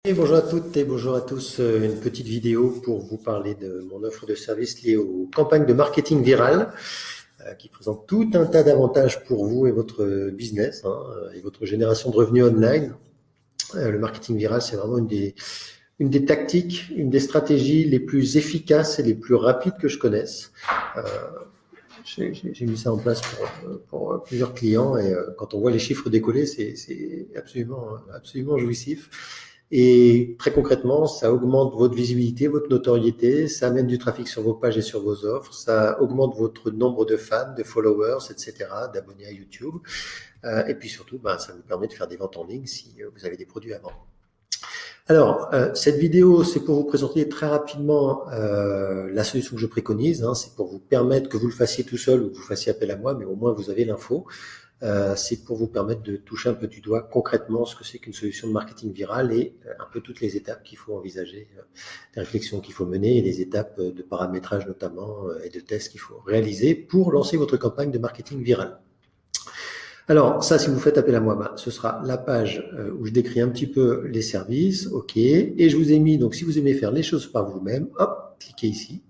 Et bonjour à toutes et bonjour à tous. Une petite vidéo pour vous parler de mon offre de service liée aux campagnes de marketing viral qui présente tout un tas d'avantages pour vous et votre business et votre génération de revenus online. Le marketing viral, c'est vraiment une des tactiques, une des stratégies les plus efficaces et les plus rapides que je connaisse. Euh, j'ai mis ça en place pour plusieurs clients et quand on voit les chiffres décoller, c'est absolument jouissif. Et très concrètement, ça augmente votre visibilité, votre notoriété, ça amène du trafic sur vos pages et sur vos offres, ça augmente votre nombre de fans, de followers, etc., d'abonnés à YouTube. Et puis surtout, ça vous permet de faire des ventes en ligne si vous avez des produits à vendre. Alors, cette vidéo, c'est pour vous présenter très rapidement la solution que je préconise. C'est pour vous permettre que vous le fassiez tout seul ou que vous fassiez appel à moi, mais au moins vous avez l'info. C'est pour vous permettre de toucher un peu du doigt concrètement ce que c'est qu'une solution de marketing viral et un peu toutes les étapes qu'il faut envisager, les réflexions qu'il faut mener et les étapes de paramétrage notamment et de tests qu'il faut réaliser pour lancer votre campagne de marketing viral. Alors ça, si vous faites appel à moi, ce sera la page où je décris un petit peu les services, ok, et je vous ai mis, donc si vous aimez faire les choses par vous-même, hop, cliquez ici.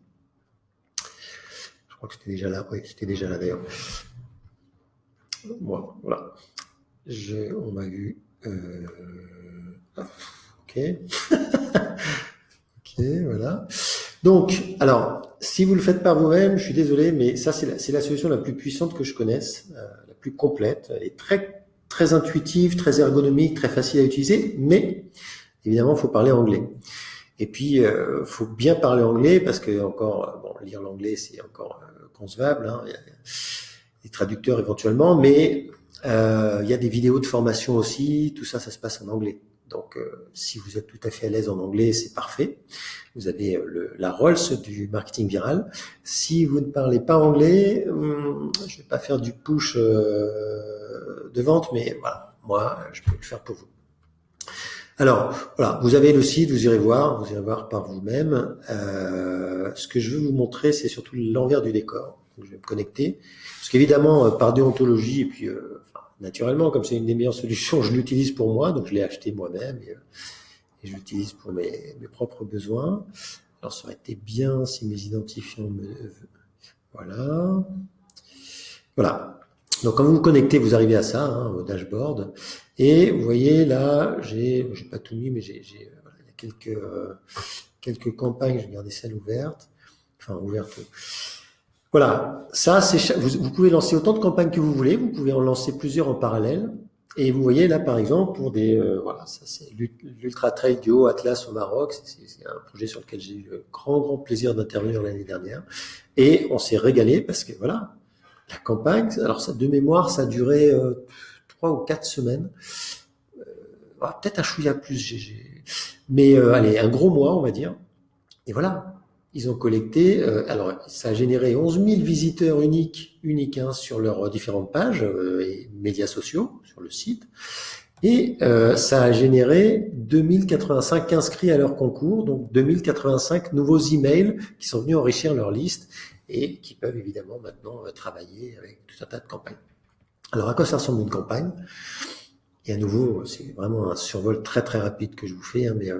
Je crois que c'était déjà là, oui, c'était déjà là d'ailleurs. Bon, voilà. On m'a vu. Ok. Ok, voilà. Donc, alors, si vous le faites par vous-même, je suis désolé, mais ça, c'est la solution la plus puissante que je connaisse, la plus complète. Elle est très intuitive, très ergonomique, très facile à utiliser, mais évidemment, il faut parler anglais. Et puis, faut bien parler anglais parce que lire l'anglais, c'est encore concevable. Il y a des traducteurs éventuellement, mais il y a des vidéos de formation aussi. Tout ça, ça se passe en anglais. Donc, si vous êtes tout à fait à l'aise en anglais, c'est parfait. Vous avez la Rolls du marketing viral. Si vous ne parlez pas anglais, je vais pas faire du push de vente, mais voilà, moi, je peux le faire pour vous. Alors, voilà, vous avez le site, vous irez voir par vous-même. Ce que je veux vous montrer, c'est surtout l'envers du décor. Donc, je vais me connecter. Parce qu'évidemment, par déontologie, et puis naturellement, comme c'est une des meilleures solutions, je l'utilise pour moi, donc je l'ai acheté moi-même et je l'utilise pour mes propres besoins. Alors, ça aurait été bien si mes identifiants me... Voilà. Voilà. Donc, quand vous vous connectez, vous arrivez à ça, au dashboard. Et vous voyez, là, j'ai pas tout mis, mais il y a quelques campagnes. Je vais garder celle ouverte. Enfin, ouverte. Voilà. Ça, vous pouvez lancer autant de campagnes que vous voulez. Vous pouvez en lancer plusieurs en parallèle. Et vous voyez là, par exemple, pour voilà, ça c'est l'Ultra Trail du Haut Atlas au Maroc. C'est un projet sur lequel j'ai eu le grand plaisir d'intervenir l'année dernière. Et on s'est régalé parce que voilà, la campagne, alors ça, de mémoire, ça a duré 3 ou 4 semaines. Peut-être un chouïa plus, mais allez, un gros mois, on va dire. Et voilà, ils ont collecté, alors ça a généré 11 000 visiteurs uniques sur leurs différentes pages et médias sociaux sur le site. Et ça a généré 2085 inscrits à leur concours, donc 2085 nouveaux emails qui sont venus enrichir leur liste et qui peuvent évidemment maintenant travailler avec tout un tas de campagnes. Alors à quoi ça ressemble une campagne? Et à nouveau, c'est vraiment un survol très rapide que je vous fais, mais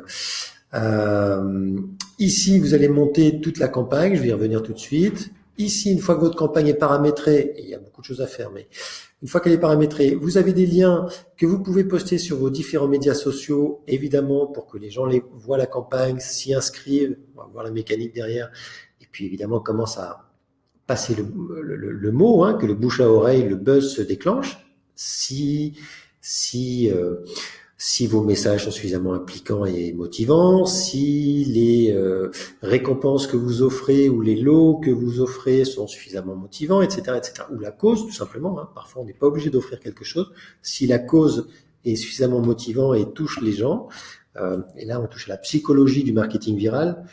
ici vous allez monter toute la campagne, je vais y revenir tout de suite. Ici, une fois que votre campagne est paramétrée, et il y a beaucoup de choses à faire, mais une fois qu'elle est paramétrée, vous avez des liens que vous pouvez poster sur vos différents médias sociaux, évidemment, pour que les gens voient la campagne, s'y inscrivent, on va voir la mécanique derrière, et puis évidemment commence à passer le mot, que le bouche à oreille, le buzz se déclenche. Si vos messages sont suffisamment impliquants et motivants, si les récompenses que vous offrez ou les lots que vous offrez sont suffisamment motivants, etc., ou la cause, tout simplement. Parfois, on n'est pas obligé d'offrir quelque chose. Si la cause est suffisamment motivant et touche les gens, et là, on touche à la psychologie du marketing viral.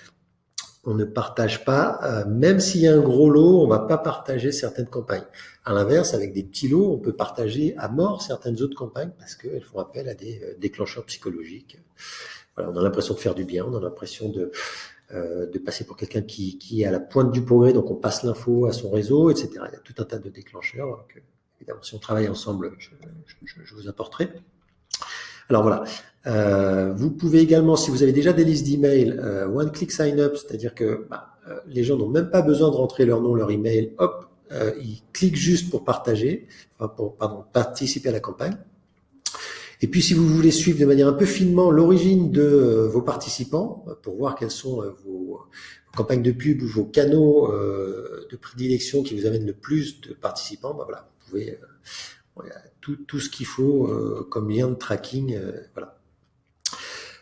On ne partage pas, même s'il y a un gros lot, on va pas partager certaines campagnes. À l'inverse, avec des petits lots, on peut partager à mort certaines autres campagnes parce qu'elles font appel à des déclencheurs psychologiques. Voilà, on a l'impression de faire du bien, on a l'impression de passer pour quelqu'un qui est à la pointe du progrès, donc on passe l'info à son réseau, etc. Il y a tout un tas de déclencheurs que, évidemment, si on travaille ensemble, je vous apporterai. Alors voilà, vous pouvez également, si vous avez déjà des listes d'emails, one-click sign-up, c'est-à-dire que les gens n'ont même pas besoin de rentrer leur nom, leur email, hop, ils cliquent juste pour partager, participer à la campagne. Et puis, si vous voulez suivre de manière un peu finement l'origine de vos participants, pour voir quelles sont vos campagnes de pub ou vos canaux de prédilection qui vous amènent le plus de participants, voilà, vous pouvez tout ce qu'il faut comme lien de tracking, voilà.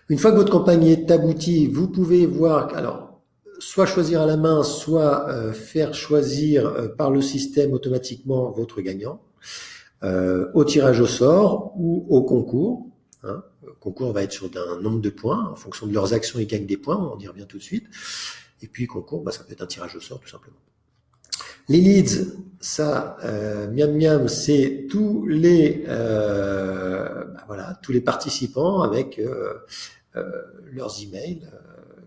Une fois que votre campagne est aboutie, vous pouvez voir, alors, soit choisir à la main, soit faire choisir par le système automatiquement votre gagnant. Au tirage au sort ou au concours. Le concours va être sur un nombre de points. En fonction de leurs actions, ils gagnent des points. On y revient tout de suite. Et puis, concours, ça peut être un tirage au sort, tout simplement. Les leads, ça, miam miam, c'est tous les participants avec leurs emails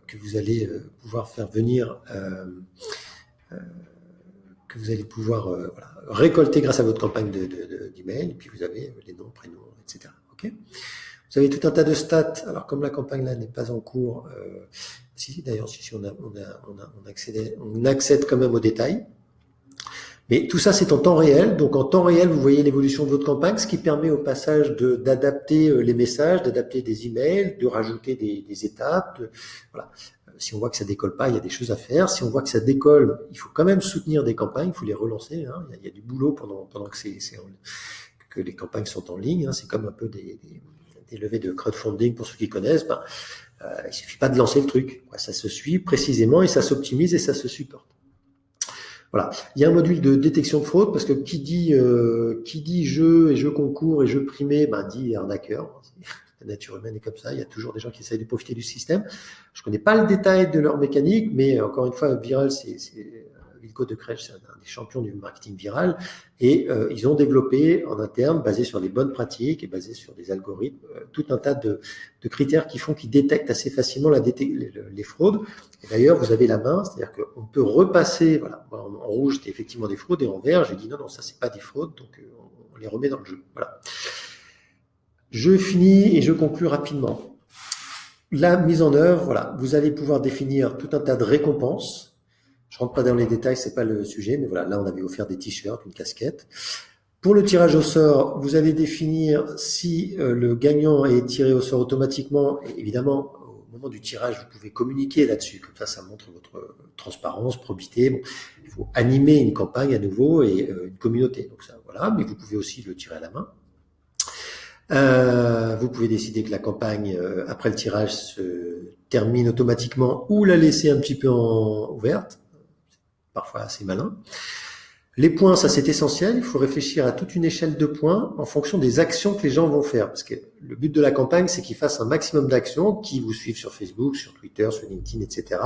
que vous allez pouvoir faire venir que vous allez pouvoir récolter grâce à votre campagne d'email, et puis vous avez les noms, prénoms, etc. Okay, vous avez tout un tas de stats. Alors comme la campagne là n'est pas en cours, d'ailleurs si on accède quand même aux détails. Mais tout ça c'est en temps réel, donc en temps réel vous voyez l'évolution de votre campagne, ce qui permet au passage d'adapter les messages, d'adapter des emails, de rajouter des étapes, voilà. Si on voit que ça décolle pas, il y a des choses à faire. Si on voit que ça décolle, il faut quand même soutenir des campagnes, il faut les relancer. Il y a du boulot pendant que les campagnes sont en ligne. C'est comme un peu des levées de crowdfunding pour ceux qui connaissent. Il suffit pas de lancer le truc. Ça se suit précisément et ça s'optimise et ça se supporte. Voilà. Il y a un module de détection de fraude parce que qui dit jeu et jeu concours et jeu primé, dit arnaqueur. La nature humaine est comme ça, il y a toujours des gens qui essayent de profiter du système. Je connais pas le détail de leur mécanique, mais encore une fois, Viral, Wilco de Crèche, c'est un des champions du marketing viral, et ils ont développé en interne, basé sur les bonnes pratiques et basé sur des algorithmes, tout un tas de critères qui détectent assez facilement les fraudes. Et d'ailleurs, vous avez la main, c'est-à-dire qu'on peut repasser, voilà, en rouge, c'était effectivement des fraudes, et en vert, j'ai dit non, ça c'est pas des fraudes, donc on les remet dans le jeu. Voilà. Je finis et je conclue rapidement. La mise en œuvre, voilà, vous allez pouvoir définir tout un tas de récompenses. Je rentre pas dans les détails, c'est pas le sujet, mais voilà, là on avait offert des t-shirts, une casquette. Pour le tirage au sort, vous allez définir si le gagnant est tiré au sort automatiquement. Et évidemment, au moment du tirage, vous pouvez communiquer là-dessus. Comme ça montre votre transparence, probité. Bon, il faut animer une campagne à nouveau et une communauté. Donc ça, voilà, mais vous pouvez aussi le tirer à la main. Vous pouvez décider que la campagne, après le tirage, se termine automatiquement ou la laisser un petit peu ouverte. Parfois assez malin. Les points, ça c'est essentiel. Il faut réfléchir à toute une échelle de points en fonction des actions que les gens vont faire. Parce que le but de la campagne, c'est qu'ils fassent un maximum d'actions, qui vous suivent sur Facebook, sur Twitter, sur LinkedIn, etc.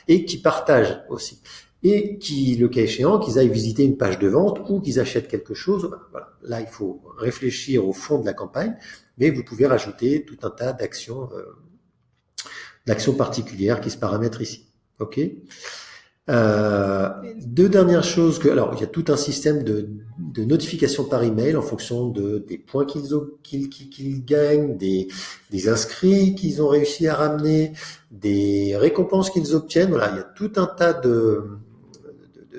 et qui partagent aussi. Et qui, le cas échéant, qu'ils aillent visiter une page de vente ou qu'ils achètent quelque chose. Voilà. Là, il faut réfléchir au fond de la campagne, mais vous pouvez rajouter tout un tas d'actions particulières qui se paramètrent ici. Ok. Deux dernières choses alors il y a tout un système de notification par email en fonction des points qu'ils gagnent, des inscrits qu'ils ont réussi à ramener, des récompenses qu'ils obtiennent. Voilà, il y a tout un tas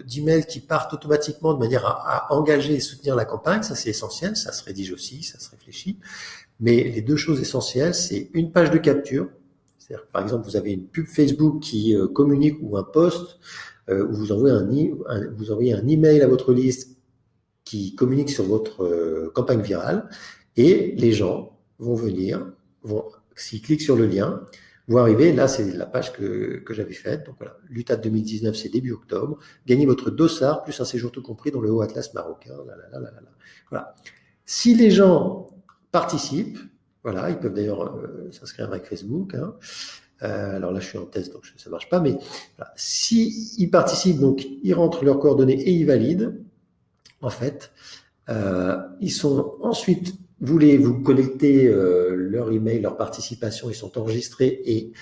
d'emails qui partent automatiquement de manière à engager et soutenir la campagne. Ça c'est essentiel, ça se rédige aussi, ça se réfléchit. Mais les deux choses essentielles, c'est une page de capture. C'est-à-dire que, par exemple, vous avez une pub Facebook qui communique ou un post où vous envoyez un email à votre liste qui communique sur votre campagne virale et les gens vont venir, s'ils cliquent sur le lien, vont arriver, là c'est la page que j'avais faite, donc voilà, l'UTAT 2019 c'est début octobre, gagnez votre dossard plus un séjour tout compris dans le Haut Atlas marocain, voilà. Si les gens participent, voilà, ils peuvent d'ailleurs s'inscrire avec Facebook. Alors là, je suis en test, donc ça marche pas. Mais voilà. Si ils participent, donc ils rentrent leurs coordonnées et ils valident. En fait, ils sont ensuite, vous collectez leur email, leur participation, ils sont enregistrés et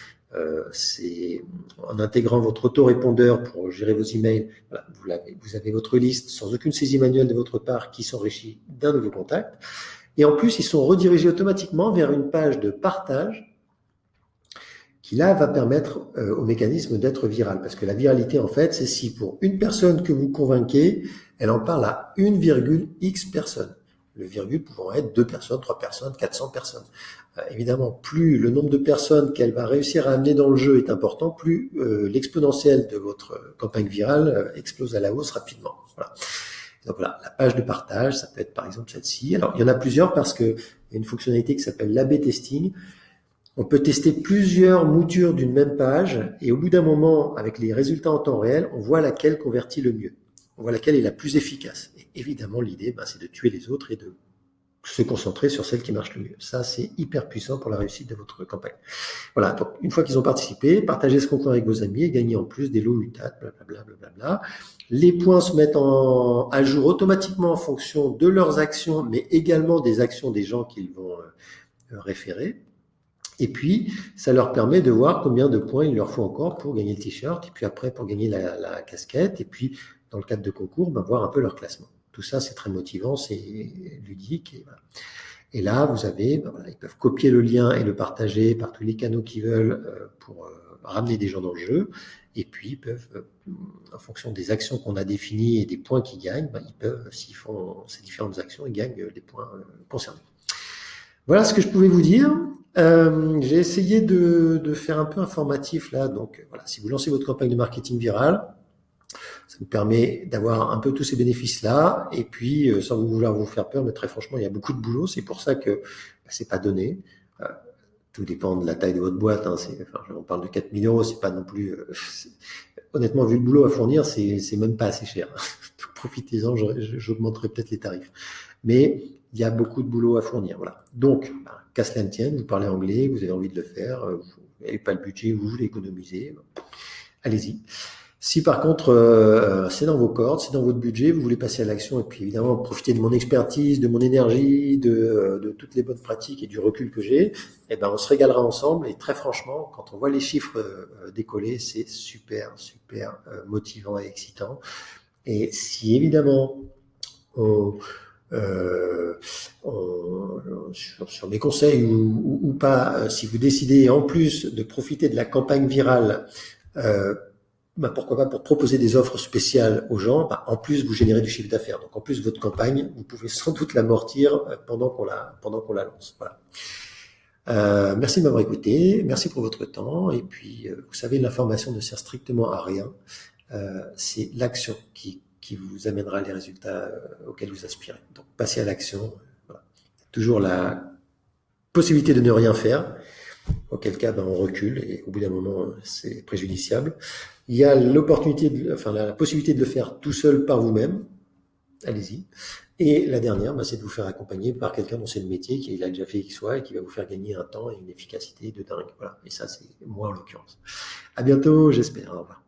c'est en intégrant votre autorépondeur pour gérer vos emails. Voilà, vous avez votre liste sans aucune saisie manuelle de votre part qui s'enrichit d'un nouveau contact. Et en plus, ils sont redirigés automatiquement vers une page de partage qui là va permettre au mécanisme d'être viral. Parce que la viralité, en fait, c'est si pour une personne que vous convainquez, elle en parle à 1,x personnes. Le virgule pouvant être 2 personnes, 3 personnes, 400 personnes. Évidemment, plus le nombre de personnes qu'elle va réussir à amener dans le jeu est important, plus l'exponentielle de votre campagne virale explose à la hausse rapidement. Voilà. Donc voilà, la page de partage, ça peut être par exemple celle-ci. Alors, il y en a plusieurs parce qu'il y a une fonctionnalité qui s'appelle l'A/B testing. On peut tester plusieurs moutures d'une même page et au bout d'un moment, avec les résultats en temps réel, on voit laquelle convertit le mieux. On voit laquelle est la plus efficace. Et évidemment, l'idée, c'est de tuer les autres et de se concentrer sur celle qui marche le mieux. Ça, c'est hyper puissant pour la réussite de votre campagne. Voilà, donc une fois qu'ils ont participé, partagez ce concours avec vos amis et gagnez en plus des lots UTAT, blablabla, blablabla. Les points se mettent à jour automatiquement en fonction de leurs actions, mais également des actions des gens qu'ils vont référer. Et puis, ça leur permet de voir combien de points il leur faut encore pour gagner le t-shirt, et puis après pour gagner la casquette, et puis dans le cadre de concours, voir un peu leur classement. Tout ça, c'est très motivant, c'est ludique. Et, voilà. Et là, vous avez, ils peuvent copier le lien et le partager par tous les canaux qu'ils veulent pour ramener des gens dans le jeu. Et puis, ils peuvent, en fonction des actions qu'on a définies et des points qu'ils gagnent, ils peuvent, s'ils font ces différentes actions, ils gagnent les points concernés. Voilà ce que je pouvais vous dire. J'ai essayé de faire un peu informatif là. Donc voilà, si vous lancez votre campagne de marketing viral, ça vous permet d'avoir un peu tous ces bénéfices-là. Et puis, sans vouloir vous faire peur, mais très franchement, il y a beaucoup de boulot. C'est pour ça que c'est pas donné. Tout dépend de la taille de votre boîte. On parle de 4 000 €, c'est pas non plus... honnêtement, vu le boulot à fournir, c'est même pas assez cher. Profitez-en, j'augmenterai peut-être les tarifs. Mais il y a beaucoup de boulot à fournir. Voilà. Donc, qu'à cela ne tienne, vous parlez anglais, vous avez envie de le faire, vous n'avez pas le budget, vous voulez économiser, allez-y. Si par contre, c'est dans vos cordes, c'est dans votre budget, vous voulez passer à l'action et puis évidemment profiter de mon expertise, de mon énergie, de toutes les bonnes pratiques et du recul que j'ai, on se régalera ensemble et très franchement, quand on voit les chiffres décoller, c'est super, super motivant et excitant. Et si évidemment, sur mes conseils ou pas, si vous décidez en plus de profiter de la campagne virale, pourquoi pas pour proposer des offres spéciales aux gens, en plus vous générez du chiffre d'affaires. Donc en plus votre campagne, vous pouvez sans doute l'amortir pendant qu'on la lance. Voilà. Merci de m'avoir écouté, merci pour votre temps. Et puis vous savez, l'information ne sert strictement à rien. C'est l'action qui vous amènera les résultats auxquels vous aspirez. Donc passez à l'action. Voilà. Toujours la possibilité de ne rien faire, auquel cas on recule et au bout d'un moment c'est préjudiciable. Il y a la possibilité de le faire tout seul par vous-même, allez-y. Et la dernière, c'est de vous faire accompagner par quelqu'un dont c'est le métier, qui a déjà fait X, Y et qui va vous faire gagner un temps et une efficacité de dingue. Voilà. Et ça, c'est moi en l'occurrence. À bientôt, j'espère. Au revoir.